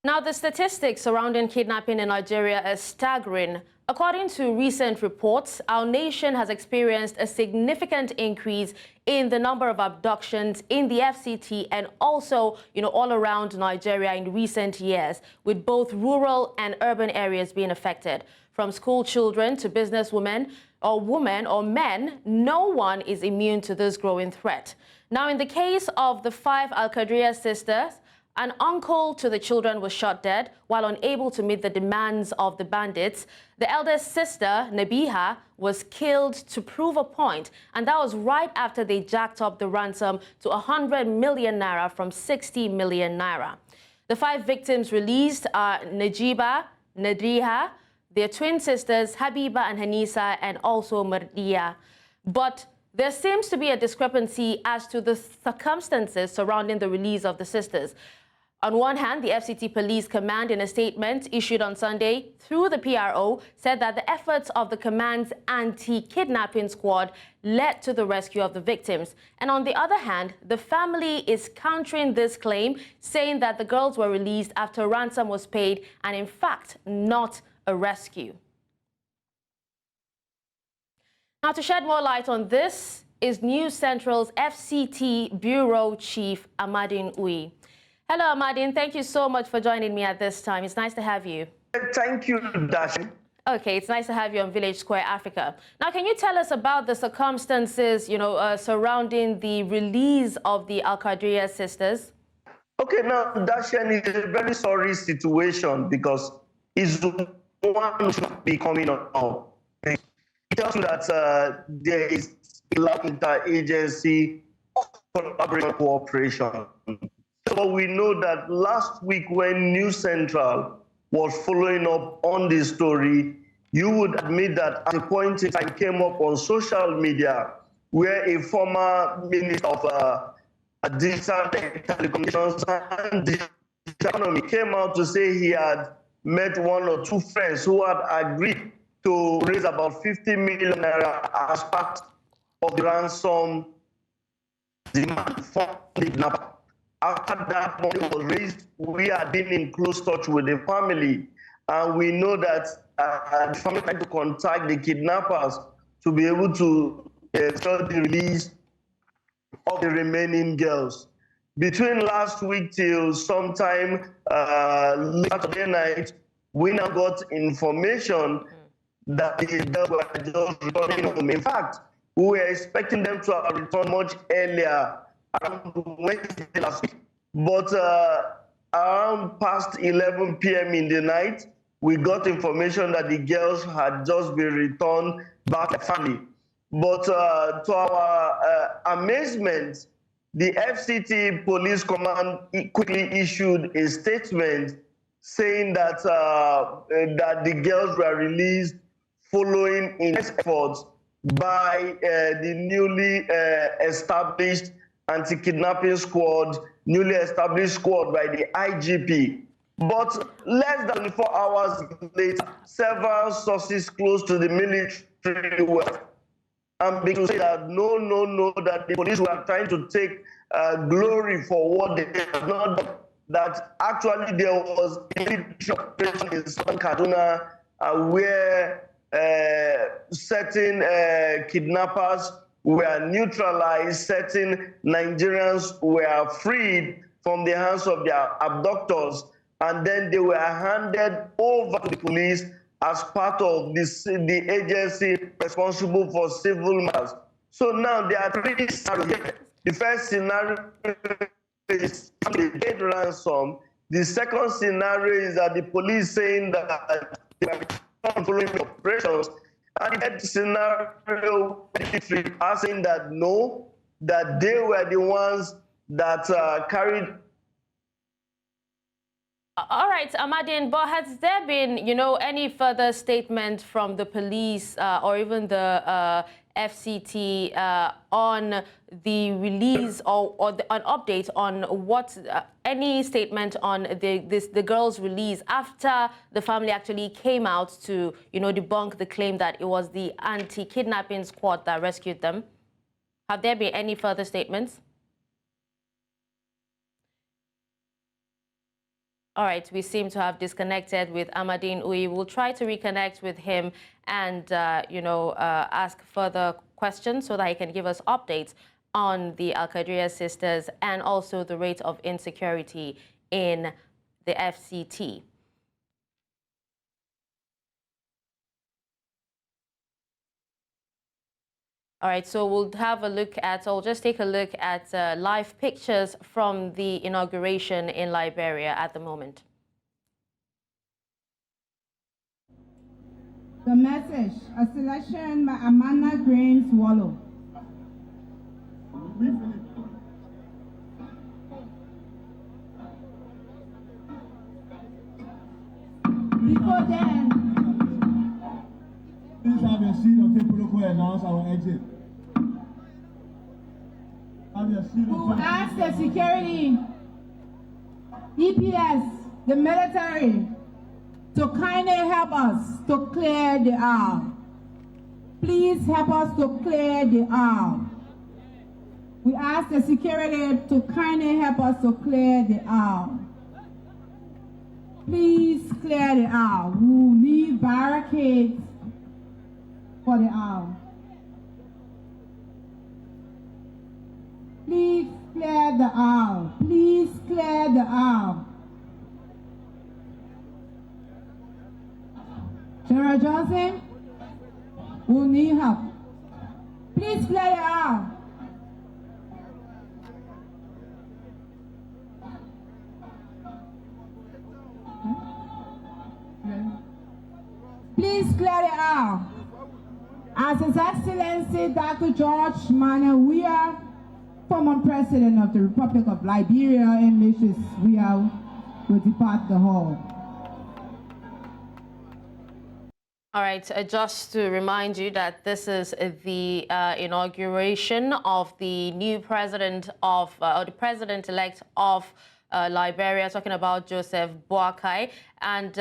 Now, the statistics surrounding kidnapping in Nigeria are staggering. According to recent reports, our nation has experienced a significant increase in the number of abductions in the FCT and also, all around Nigeria in recent years, with both rural and urban areas being affected. From school children to businesswomen or women or men, no one is immune to this growing threat. Now, in the case of the 5 Al-Qadria sisters, an uncle to the children was shot dead while unable to meet the demands of the bandits. The eldest sister, Nabeeha, was killed to prove a point, and that was right after they jacked up the ransom to 100 million naira from 60 million naira. The 5 victims released are Najiba, Nadeeha, their twin sisters, Habiba and Hanisa, and also Mardiya. But there seems to be a discrepancy as to the circumstances surrounding the release of the sisters. On one hand, the FCT Police Command, in a statement issued on Sunday through the PRO, said that the efforts of the command's anti-kidnapping squad led to the rescue of the victims. And on the other hand, the family is countering this claim, saying that the girls were released after ransom was paid and, in fact, not a rescue. Now, to shed more light on this is News Central's FCT Bureau Chief Amadin. Hello, Amadin. Thank you so much for joining me at this time. It's nice to have you. Thank you, Dashen. Okay, it's nice to have you on Village Square Africa. Now, can you tell us about the circumstances, surrounding the release of the Al-Qadria sisters? Okay, now, Dashen, is a very sorry situation because it's one should be coming on. It tells you that there is a lack of interagency cooperation. So we know that last week when News Central was following up on this story, you would admit that at a point in time came up on social media where a former minister of digital telecommunications and digital economy came out to say he had met 1 or 2 friends who had agreed to raise about 50 million naira as part of the ransom demand for the kidnapper. After that money was raised, we had been in close touch with the family, and we know that the family tried to contact the kidnappers to be able to start the release of the remaining girls. Between last week till sometime Saturday night, we now got information that the girls were just returning home. In fact, we were expecting them to have returned much earlier, around Wednesday last week. But around past 11 p.m. in the night, we got information that the girls had just been returned back to family. But to our amazement, the FCT Police Command quickly issued a statement saying that, that the girls were released following intense efforts by the newly established anti-kidnapping squad, newly established squad by the IGP. But less than 24 hours later, several sources close to the military were beginning to say that no, that the police were trying to take glory for what they have not done. That actually there was a military operation in Southern Kaduna where certain kidnappers were neutralized, certain Nigerians were freed from the hands of their abductors, and then they were handed over to the police as part of the agency responsible for civil matters. So now there are 3 scenarios. The first scenario is they paid ransom. The second scenario is that the police saying that they are following the operations. And that scenario are saying that no, that they were the ones that carried. All right, Amadin, but has there been, any further statement from the police or even the FCT on the release or an update on what any statement on the girls' release after the family actually came out to debunk the claim that it was the anti-kidnapping squad that rescued them? Have there been any further statements? All right, we seem to have disconnected with Amadin Uyi. We'll try to reconnect with him and, ask further questions so that he can give us updates on the Al-Qadria sisters and also the rate of insecurity in the FCT. All right, so we'll have a look at, I'll just take a look at live pictures from the inauguration in Liberia at the moment. The message, a selection by Amanda Grains Wallow. Before then, please have your seat or take protocol and announce our exit. Have your seat who asked the security, EPS, the military, to kindly help us to clear the aisle. Please help us to clear the aisle. We ask the security to kindly help us to clear the aisle. Please clear the aisle. We will need barricades for the aisle. Please clear the aisle. Please clear the aisle. General Johnson will need help. Please clear the aisle. Please clear the aisle. As His Excellency Dr. George Weah, former President of the Republic of Liberia, and Mrs. Weah will depart the hall. All right, just to remind you that this is the inauguration of the new president of, or the president-elect of Liberia, talking about Joseph Boakai. And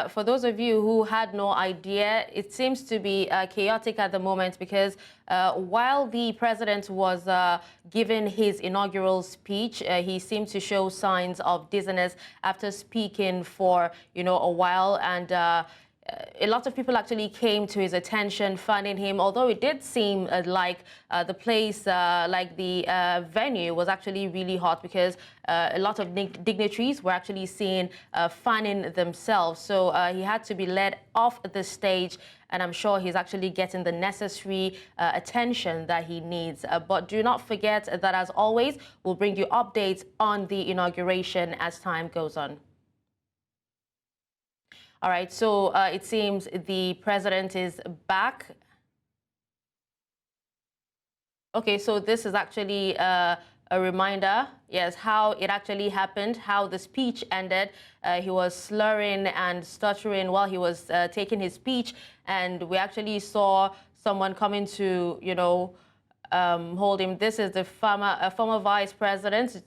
for those of you who had no idea, it seems to be chaotic at the moment because while the president was giving his inaugural speech, he seemed to show signs of dizziness after speaking for, a while. And a lot of people actually came to his attention, finding him, although it did seem like the place, like the venue was actually really hot because a lot of dignitaries were actually seen fanning themselves. So he had to be led off the stage, and I'm sure he's actually getting the necessary attention that he needs. But do not forget that, as always, we'll bring you updates on the inauguration as time goes on. All right, so it seems the president is back. Okay, so this is actually a reminder, yes, how it actually happened, how the speech ended. He was slurring and stuttering while he was taking his speech, and we actually saw someone coming to, hold him. This is the former vice president,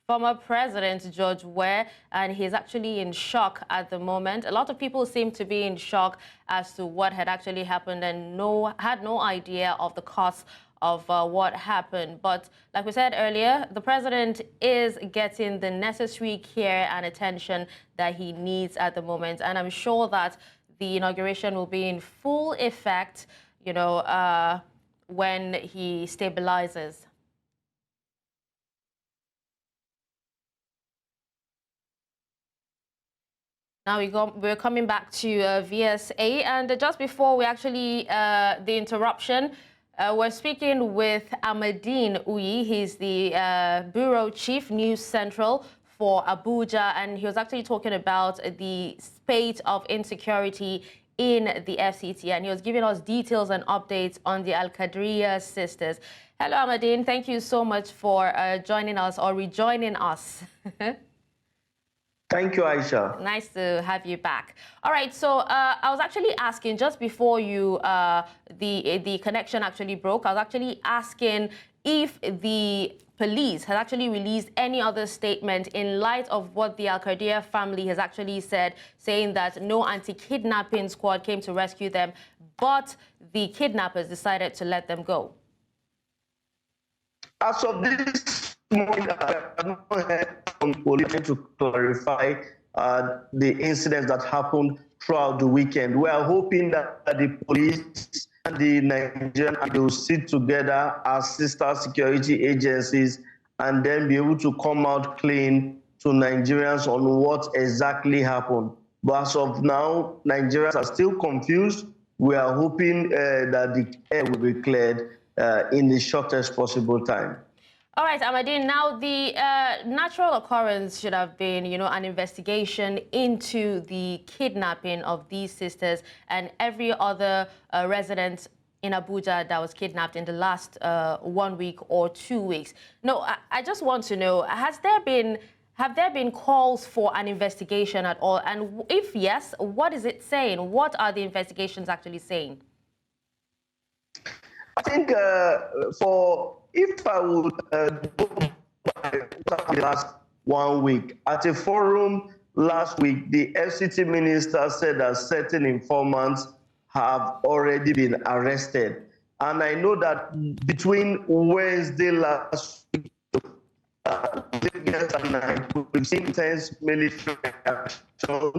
former President George Weah, and he's actually in shock at the moment. A lot of people seem to be in shock as to what had actually happened and had no idea of the cause of what happened. But like we said earlier, the president is getting the necessary care and attention that he needs at the moment. And I'm sure that the inauguration will be in full effect, when he stabilizes. Now we're coming back to VSA, and just before we actually, the interruption, we're speaking with Amadin Uyi. He's the Bureau Chief, News Central for Abuja, and he was actually talking about the spate of insecurity in the FCT, and he was giving us details and updates on the Al-Qadria sisters. Hello, Amadin. Thank you so much for joining us or rejoining us. Thank you, Aisha. Nice to have you back. All right, so I was actually asking, just before you, the connection actually broke, I was actually asking if the police has actually released any other statement in light of what the Al-Qadria family has actually said, saying that no anti-kidnapping squad came to rescue them, but the kidnappers decided to let them go. As of this morning, I have not heard from police to clarify the incidents that happened throughout the weekend. We are hoping that the police and the Nigerian will sit together as sister security agencies and then be able to come out clean to Nigerians on what exactly happened. But as of now, Nigerians are still confused. We are hoping that the air will be cleared in the shortest possible time. All right, Amadin, now the natural occurrence should have been, an investigation into the kidnapping of these sisters and every other resident in Abuja that was kidnapped in the last 1 week or 2 weeks. No, I just want to know, have there been calls for an investigation at all? And if yes, what is it saying? What are the investigations actually saying? I think if I would go back the last 1 week, at a forum last week, the FCT minister said that certain informants have already been arrested. And I know that between Wednesday last week, we've seen intense military action,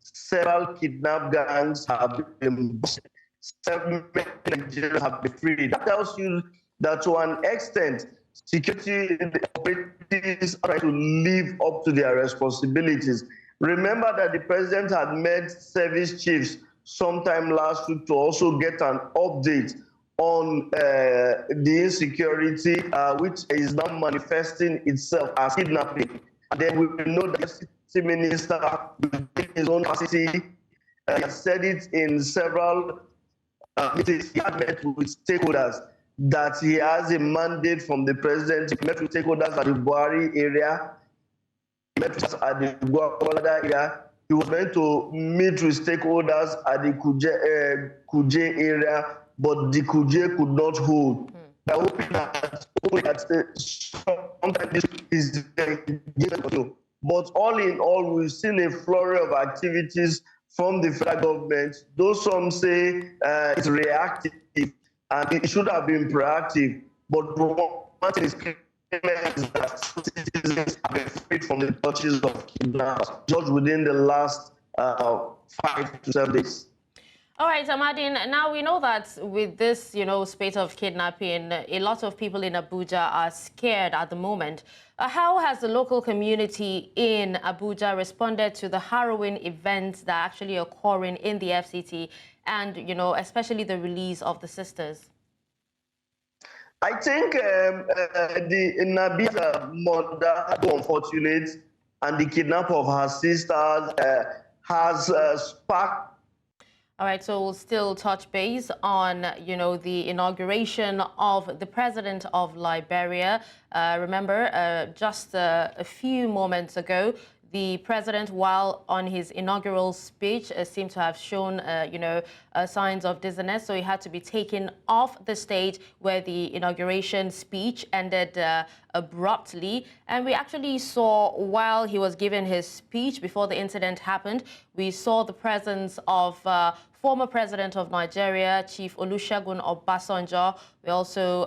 several kidnap gangs have been busted. 7 Nigerians have been freed. That tells you that to an extent, security authorities are trying to live up to their responsibilities. Remember that the president had met service chiefs sometime last week to also get an update on the insecurity, which is now manifesting itself as kidnapping. And then we know that the city minister, within his own capacity, has said it in several meetings he had met with stakeholders, that he has a mandate from the president. He met with stakeholders at the Buhari area, he met with at the Boakai area. He was meant to meet with stakeholders at the Kuje area, but the Kuje could not hold. I'm hoping that sometime this is given. But all in all, we've seen a flurry of activities from the federal government. Though some say it's reactive and it should have been proactive, but one thing is clear is that citizens have been freed from the clutches of kidnappers just within the last 5 to 7 days. All right, Amadin, now we know that with this, spate of kidnapping, a lot of people in Abuja are scared at the moment. How has the local community in Abuja responded to the harrowing events that are actually occurring in the FCT and, especially the release of the sisters? I think the Nabeeha mother, unfortunate, and the kidnap of her sisters has sparked. All right, so we'll still touch base on, the inauguration of the president of Liberia. Remember, just a few moments ago, the president, while on his inaugural speech, seemed to have shown, signs of dizziness. So he had to be taken off the stage where the inauguration speech ended abruptly. And we actually saw, while he was giving his speech before the incident happened, we saw the presence of former president of Nigeria, Chief Olusegun Obasanjo. We also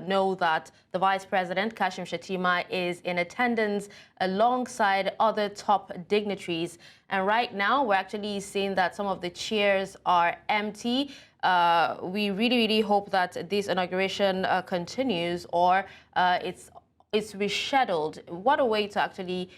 know that the vice president, Kashim Shettima, is in attendance alongside other top dignitaries. And right now, we're actually seeing that some of the chairs are empty. We really, really hope that this inauguration continues, or it's rescheduled. What a way to actually,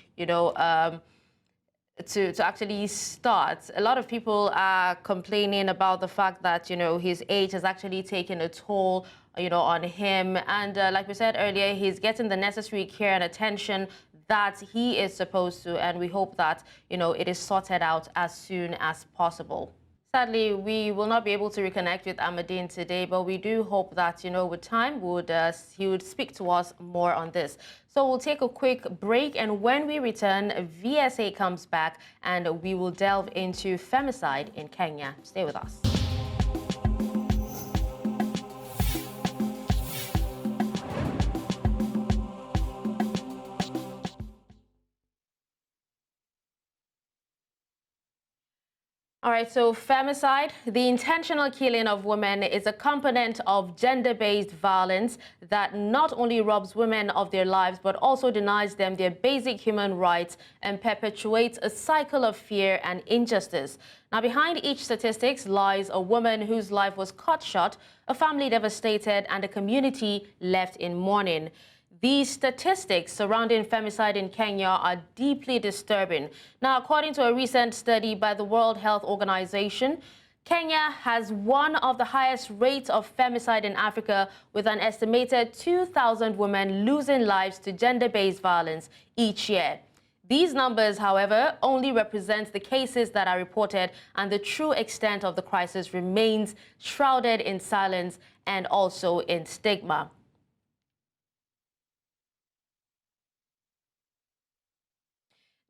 to actually start. A lot of people are complaining about the fact that, his age has actually taken a toll, on him. And like we said earlier, he's getting the necessary care and attention that he is supposed to. And we hope that, it is sorted out as soon as possible. Sadly, we will not be able to reconnect with Amadin today, but we do hope that, with time, he would speak to us more on this. So we'll take a quick break, and when we return, VSA comes back, and we will delve into femicide in Kenya. Stay with us. All right, so femicide, the intentional killing of women, is a component of gender-based violence that not only robs women of their lives, but also denies them their basic human rights and perpetuates a cycle of fear and injustice. Now, behind each statistics lies a woman whose life was cut short, a family devastated, and a community left in mourning. These statistics surrounding femicide in Kenya are deeply disturbing. Now, according to a recent study by the World Health Organization, Kenya has one of the highest rates of femicide in Africa, with an estimated 2,000 women losing lives to gender-based violence each year. These numbers, however, only represent the cases that are reported, and the true extent of the crisis remains shrouded in silence and also in stigma.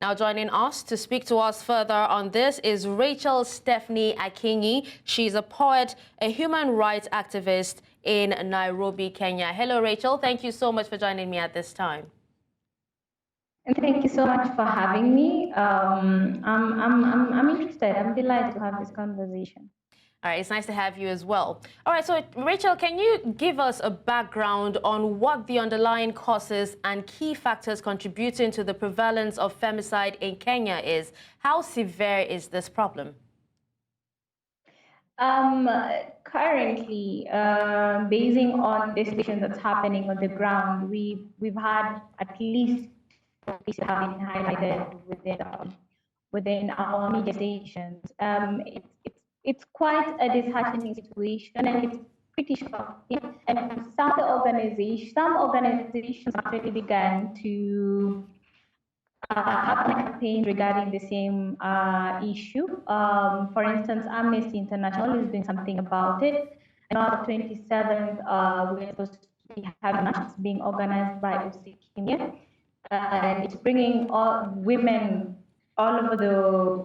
Now joining us to speak to us further on this is Rachel Stephanie Akiniyi. She's a poet, a human rights activist in Nairobi, Kenya. Hello, Rachel. Thank you so much for joining me at this time. And thank you so much for having me. I'm interested. I'm delighted to have this conversation. All right, it's nice to have you as well. All right, so Rachel, can you give us a background on what the underlying causes and key factors contributing to the prevalence of femicide in Kenya is? How severe is this problem? Currently, basing on the situation that's happening on the ground, we've had at least cases have been highlighted within our media stations. It's quite a disheartening situation, and it's pretty shocking. And some organizations actually began to have a campaign regarding the same issue. For instance, Amnesty International is doing something about it. And on the 27th, we're supposed to be having marches being organized by Akiniyi, and it's bringing all women all over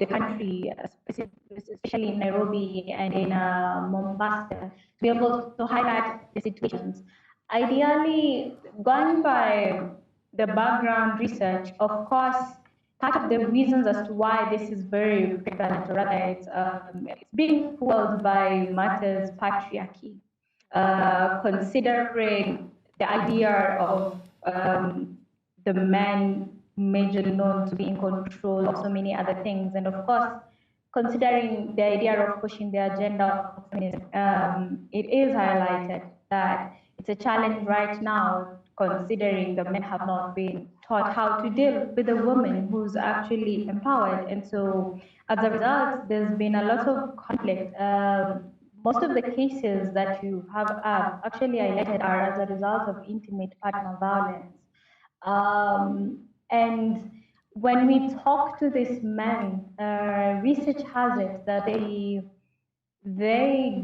the country, especially in Nairobi and in Mombasa, to be able to highlight the situations. Ideally, going by the background research, of course, part of the reasons as to why this is very prevalent, or rather it's being fueled by matters patriarchy, considering the idea of the man majorly known to be in control of so many other things. And of course, considering the idea of pushing the agenda of feminism, it is highlighted that it's a challenge right now, considering the men have not been taught how to deal with a woman who's actually empowered. And so as a result, there's been a lot of conflict. Most of the cases that you have actually highlighted are as a result of intimate partner violence. And when we talk to these men, research has it that they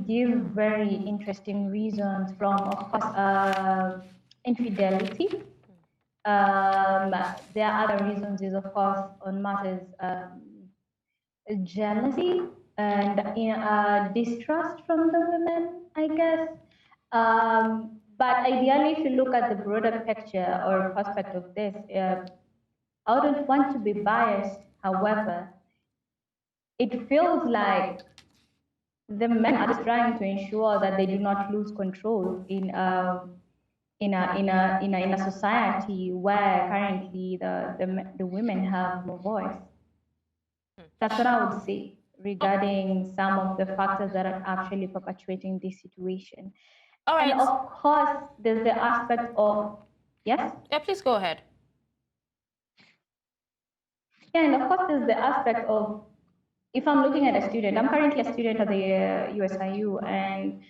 give very interesting reasons from, of course, infidelity. There are other reasons is, of course, on matters jealousy and distrust from the women, I guess. But ideally, if you look at the broader picture or prospect of this, I wouldn't want to be biased. However, it feels like the men are just trying to ensure that they do not lose control in a society where currently the women have no voice. That's what I would say regarding some of the factors that are actually perpetuating this situation. All right. And of course, there's the aspect of, yes? Yeah, please go ahead. Yeah, and of course, there's the aspect of, if I'm looking at a student, I'm currently a student at the USIU, and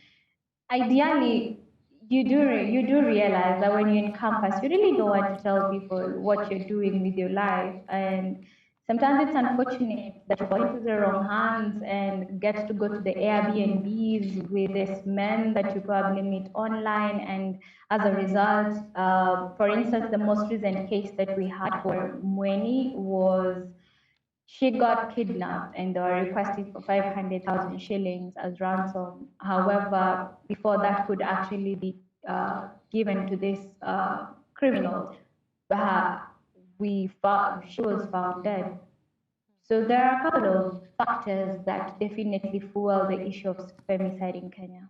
ideally, you do realize that when you're in campus, you really don't want to tell people what you're doing with your life. And sometimes it's unfortunate that you fall into the wrong hands and get to go to the Airbnbs with these men that you probably meet online. And as a result, for instance, the most recent case that we had for Mweni was she got kidnapped and they were requesting for 500,000 shillings as ransom. However, before that could actually be given to this criminal, she was found dead. So there are a couple of factors that definitely fuel the issue of femicide in Kenya.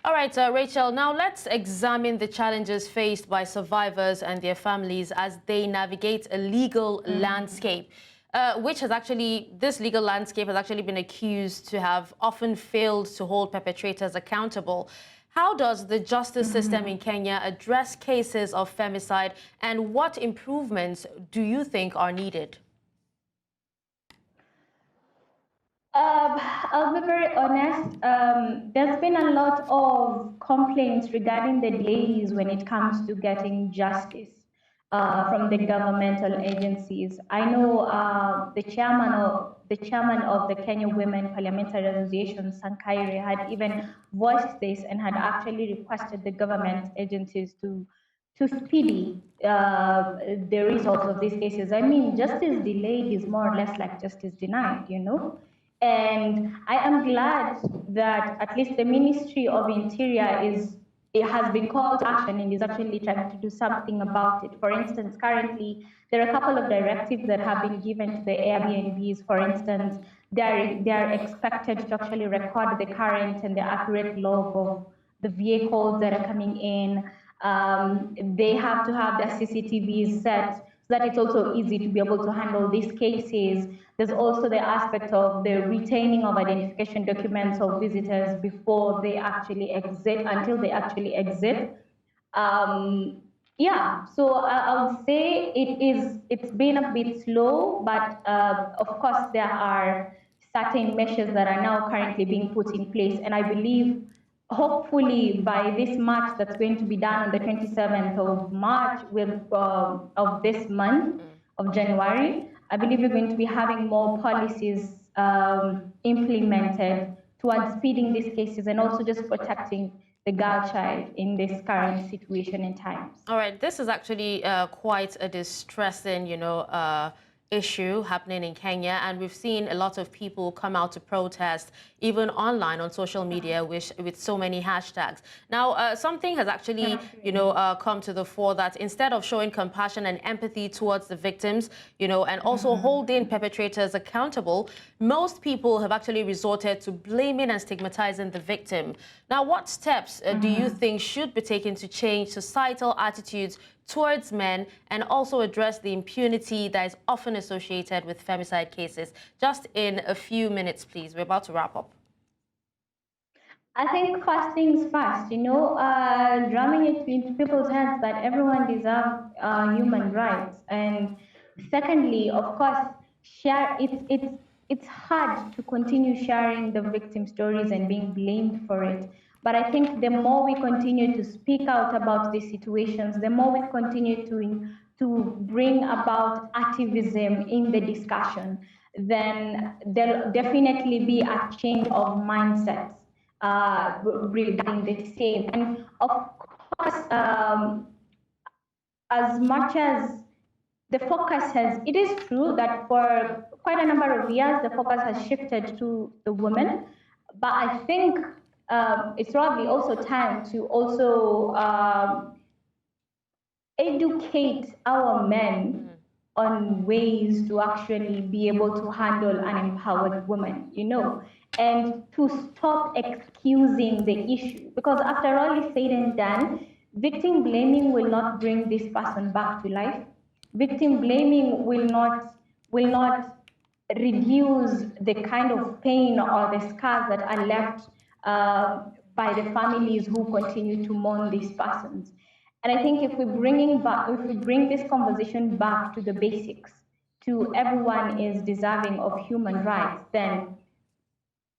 All right, Rachel, now let's examine the challenges faced by survivors and their families as they navigate a legal landscape, this legal landscape has actually been accused to have often failed to hold perpetrators accountable. How does the justice system in Kenya address cases of femicide, and what improvements do you think are needed? I'll be very honest. There's been a lot of complaints regarding the delays when it comes to getting justice from the governmental agencies. I know the chairman of the Kenya Women Parliamentary Association, Sankaire, had even voiced this and had actually requested the government agencies to speedy the results of these cases. I mean, justice delayed is more or less like justice denied, you know? And I am glad that at least the Ministry of Interior has been called to action and is actually trying to do something about it. For instance, currently, there are a couple of directives that have been given to the Airbnbs. For instance, they are expected to actually record the current and the accurate log of the vehicles that are coming in. They have to have their CCTVs set so that it's also easy to be able to handle these cases. There's also the aspect of the retaining of identification documents of visitors before they actually exit, until they actually exit. Yeah, so I would say it's been a bit slow, but of course there are certain measures that are now currently being put in place, and I believe hopefully by this March that's going to be done on the 27th of March of this month of January, I believe we're going to be having more policies implemented towards speeding these cases and also just protecting the girl child in this current situation and times. All right, this is actually quite a distressing, issue happening in Kenya, and we've seen a lot of people come out to protest, even online on social media, with so many hashtags. Now, something has actually, come to the fore that instead of showing compassion and empathy towards the victims, and also holding perpetrators accountable, most people have actually resorted to blaming and stigmatizing the victim. Now, what steps do you think should be taken to change societal attitudes towards men and also address the impunity that is often associated with femicide cases? Just in a few minutes, please. We're about to wrap up. I think first things first, drumming it into people's heads that everyone deserves human rights. And secondly, of course, it's hard to continue sharing the victim stories and being blamed for it. But I think the more we continue to speak out about these situations, the more we continue to bring about activism in the discussion, then there'll definitely be a change of mindsets regarding the same. And of course, as much as the focus it is true that for quite a number of years, the focus has shifted to the women, but I think it's probably also time to also educate our men on ways to actually be able to handle an empowered woman, and to stop excusing the issue. Because after all is said and done, victim blaming will not bring this person back to life. Victim blaming will not reduce the kind of pain or the scars that are left by the families who continue to mourn these persons. And I think if we bring this conversation back to the basics, to everyone is deserving of human rights, then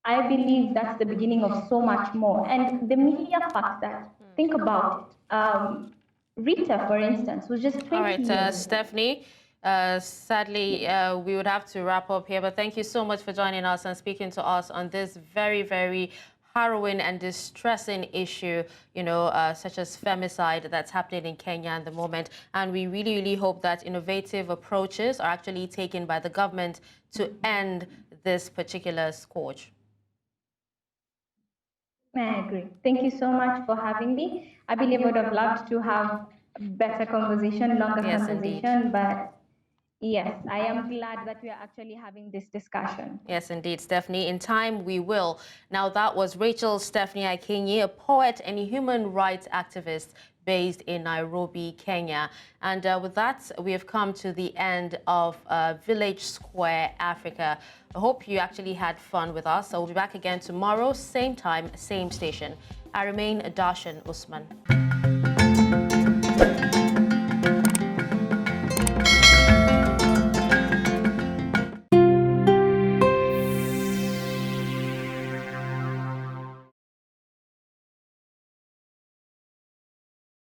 I believe that's the beginning of so much more. And the media factor, think about it. Rita, for instance, was just 20 All right, years Stephanie, sadly, we would have to wrap up here, but thank you so much for joining us and speaking to us on this very, very harrowing and distressing issue, such as femicide that's happening in Kenya at the moment. And we really, really hope that innovative approaches are actually taken by the government to end this particular scourge. I agree. Thank you so much for having me. I believe I would have loved to have better conversation, longer conversation, but Yes, I am glad that we are actually having this discussion. Yes, indeed, Stephanie. In time, we will. Now, that was Rachel Stephanie Akiniyi, a poet and a human rights activist based in Nairobi, Kenya. And with that, we have come to the end of Village Square Africa. I hope you actually had fun with us. I will be back again tomorrow, same time, same station. I remain Dashen Usman.